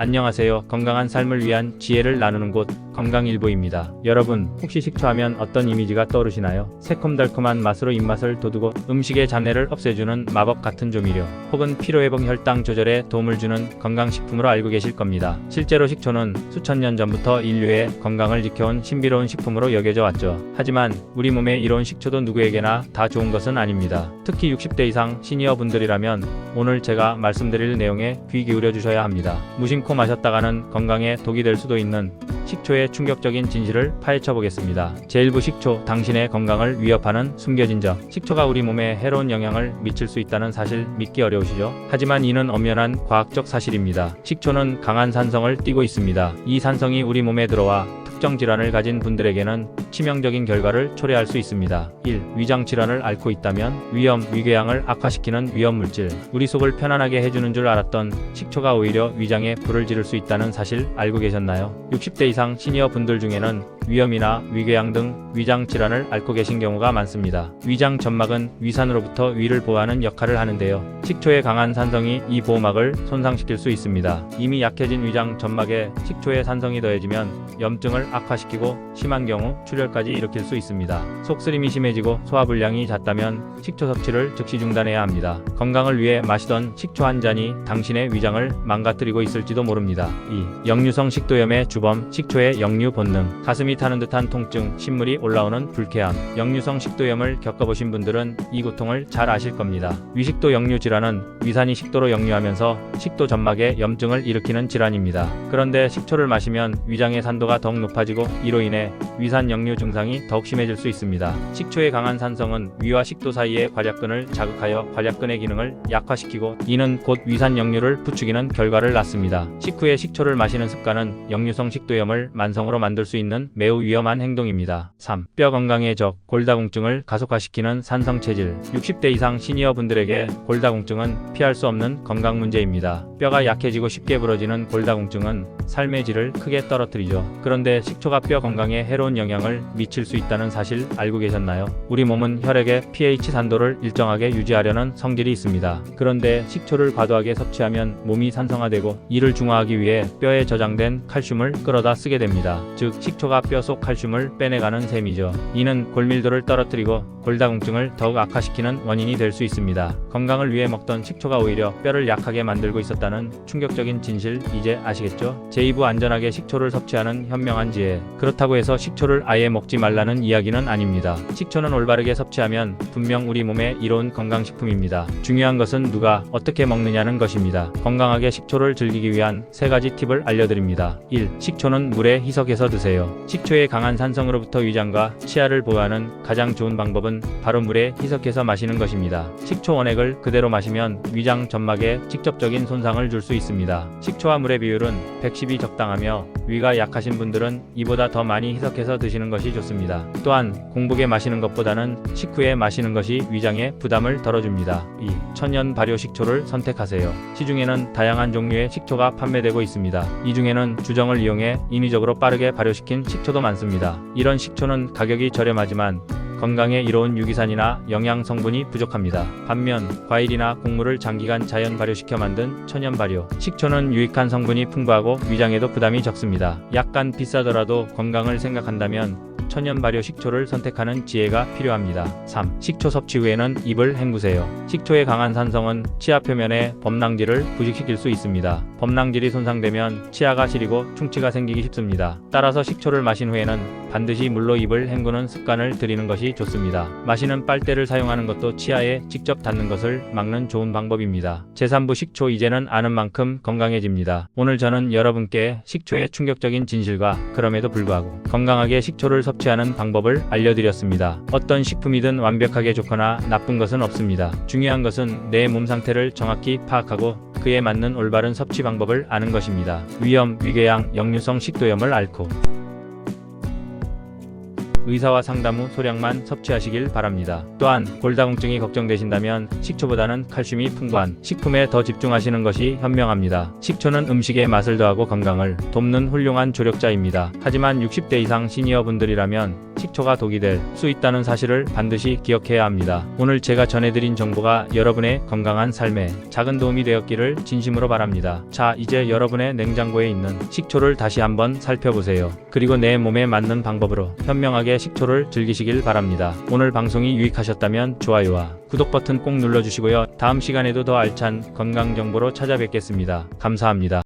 안녕하세요. 건강한 삶을 위한 지혜를 나누는 곳 건강일보입니다. 여러분, 혹시 식초하면 어떤 이미지가 떠오르시나요? 새콤달콤한 맛으로 입맛을 돋우고 음식의 잡내를 없애주는 마법 같은 조미료, 혹은 피로회복 혈당 조절에 도움을 주는 건강식품으로 알고 계실 겁니다. 실제로 식초는 수천 년 전부터 인류의 건강을 지켜온 신비로운 식품으로 여겨져 왔죠. 하지만 우리 몸에 이로운 식초도 누구에게나 다 좋은 것은 아닙니다. 특히 60대 이상 시니어 분들이라면 오늘 제가 말씀드릴 내용에 귀 기울여 주셔야 합니다. 무심코 마셨다가는 건강에 독이 될 수도 있는 식초의 충격적인 진실을 파헤쳐 보겠습니다. 제1부 식초, 당신의 건강을 위협하는 숨겨진 적. 식초가 우리 몸에 해로운 영향을 미칠 수 있다는 사실 믿기 어려우시죠? 하지만 이는 엄연한 과학적 사실입니다. 식초는 강한 산성을 띠고 있습니다. 이 산성이 우리 몸에 들어와 특정 질환을 가진 분들에게는 치명적인 결과를 초래할 수 있습니다. 1. 위장 질환을 앓고 있다면 위염, 위궤양을 악화시키는 위험물질. 우리 속을 편안하게 해주는 줄 알았던 식초가 오히려 위장에 불을 지를 수 있다는 사실 알고 계셨나요? 60대 이상 시니어 분들 중에는 위염이나 위궤양 등 위장 질환을 앓고 계신 경우가 많습니다. 위장 점막은 위산으로부터 위를 보호하는 역할을 하는데요. 식초의 강한 산성이 이 보호막을 손상시킬 수 있습니다. 이미 약해진 위장 점막에 식초의 산성이 더해지면 염증을 악화시키고 심한 경우 출혈까지 일으킬 수 있습니다. 속쓰림이 심해지고 소화불량이 잦다면 식초 섭취를 즉시 중단해야 합니다. 건강을 위해 마시던 식초 한 잔이 당신의 위장을 망가뜨리고 있을지도 모릅니다. 2. 역류성 식도염의 주범, 식초의 역류 본능. 가슴이 타는 듯한 통증, 신물이 올라오는 불쾌함. 역류성 식도염을 겪어보신 분들은 이 고통을 잘 아실 겁니다. 위식도 역류 질환은 위산이 식도로 역류하면서 식도 점막에 염증을 일으키는 질환입니다. 그런데 식초를 마시면 위장의 산도가 더욱 높아지고 이로 인해 위산 역류 증상이 더욱 심해질 수 있습니다. 식초의 강한 산성은 위와 식도 사이의 괄약근을 자극하여 괄약근의 기능을 약화시키고 이는 곧 위산 역류를 부추기는 결과를 낳습니다. 식후에 식초를 마시는 습관은 역류성 식도염을 만성으로 만들 수 있는 매우 위험한 행동입니다. 3. 뼈 건강의 적, 골다공증을 가속화시키는 산성체질. 60대 이상 시니어 분들에게 골다공증은 피할 수 없는 건강 문제입니다. 뼈가 약해지고 쉽게 부러지는 골다공증은 삶의 질을 크게 떨어뜨리죠. 그런데 식초가 뼈 건강에 해로운 영향을 미칠 수 있다는 사실 알고 계셨나요? 우리 몸은 혈액의 pH 산도를 일정하게 유지하려는 성질이 있습니다. 그런데 식초를 과도하게 섭취하면 몸이 산성화되고 이를 중화하기 위해 뼈에 저장된 칼슘을 끌어다 쓰게 됩니다. 즉 식초가 뼈 속 칼슘을 빼내가는 셈이죠. 이는 골밀도를 떨어뜨리고 골다공증을 더욱 악화시키는 원인이 될 수 있습니다. 건강을 위해 먹던 식초가 오히려 뼈를 약하게 만들고 있었다는 충격적인 진실 이제 아시겠죠? 제2부 안전하게 식초를 섭취하는 현명한 지혜. 그렇다고 해서 식초를 아예 먹지 말라는 이야기는 아닙니다. 식초는 올바르게 섭취하면 분명 우리 몸에 이로운 건강식품입니다. 중요한 것은 누가 어떻게 먹느냐는 것입니다. 건강하게 식초를 즐기기 위한 3가지 팁을 알려드립니다. 1. 식초는 물에 희석해서 드세요. 식초의 강한 산성으로부터 위장과 치아를 보호하는 가장 좋은 방법은 바로 물에 희석해서 마시는 것입니다. 식초 원액을 그대로 마시면 위장 점막에 직접적인 손상을 줄 수 있습니다. 식초와 물의 비율은 110이 적당하며 위가 약하신 분들은 이보다 더 많이 희석해서 드시는 것이 좋습니다. 또한 공복에 마시는 것보다는 식후에 마시는 것이 위장에 부담을 덜어줍니다. 2. 천연 발효 식초를 선택하세요. 시중에는 다양한 종류의 식초가 판매되고 있습니다. 이 중에는 주정을 이용해 인위적으로 빠르게 발효시킨 식초도 많습니다. 이런 식초는 가격이 저렴하지만 건강에 이로운 유기산이나 영양 성분이 부족합니다. 반면 과일이나 곡물을 장기간 자연 발효시켜 만든 천연 발효 식초는 유익한 성분이 풍부하고 위장에도 부담이 적습니다. 약간 비싸더라도 건강을 생각한다면 천연 발효 식초를 선택하는 지혜가 필요합니다. 3. 식초 섭취 후에는 입을 헹구세요. 식초의 강한 산성은 치아 표면의 범랑질을 부식시킬 수 있습니다. 범랑질이 손상되면 치아가 시리고 충치가 생기기 쉽습니다. 따라서 식초를 마신 후에는 반드시 물로 입을 헹구는 습관을 들이는 것이 좋습니다. 마시는 빨대를 사용하는 것도 치아에 직접 닿는 것을 막는 좋은 방법입니다. 제3부 식초, 이제는 아는 만큼 건강해집니다. 오늘 저는 여러분께 식초의 충격적인 진실과 그럼에도 불구하고 건강하게 식초를 섭취하는 방법을 알려드렸습니다. 어떤 식품이든 완벽하게 좋거나 나쁜 것은 없습니다. 중요한 것은 내 몸 상태를 정확히 파악하고 그에 맞는 올바른 섭취 방법을 아는 것입니다. 위염, 위궤양, 역류성 식도염을 앓고 의사와 상담 후 소량만 섭취하시길 바랍니다. 또한 골다공증이 걱정되신다면 식초보다는 칼슘이 풍부한 식품에 더 집중하시는 것이 현명합니다. 식초는 음식의 맛을 더하고 건강을 돕는 훌륭한 조력자입니다. 하지만 60대 이상 시니어 분들이라면 식초가 독이 될 수 있다는 사실을 반드시 기억해야 합니다. 오늘 제가 전해드린 정보가 여러분의 건강한 삶에 작은 도움이 되었기를 진심으로 바랍니다. 자, 이제 여러분의 냉장고에 있는 식초를 다시 한번 살펴보세요. 그리고 내 몸에 맞는 방법으로 현명하게 식초를 즐기시길 바랍니다. 오늘 방송이 유익하셨다면 좋아요와 구독 버튼 꼭 눌러주시고요. 다음 시간에도 더 알찬 건강 정보로 찾아뵙겠습니다. 감사합니다.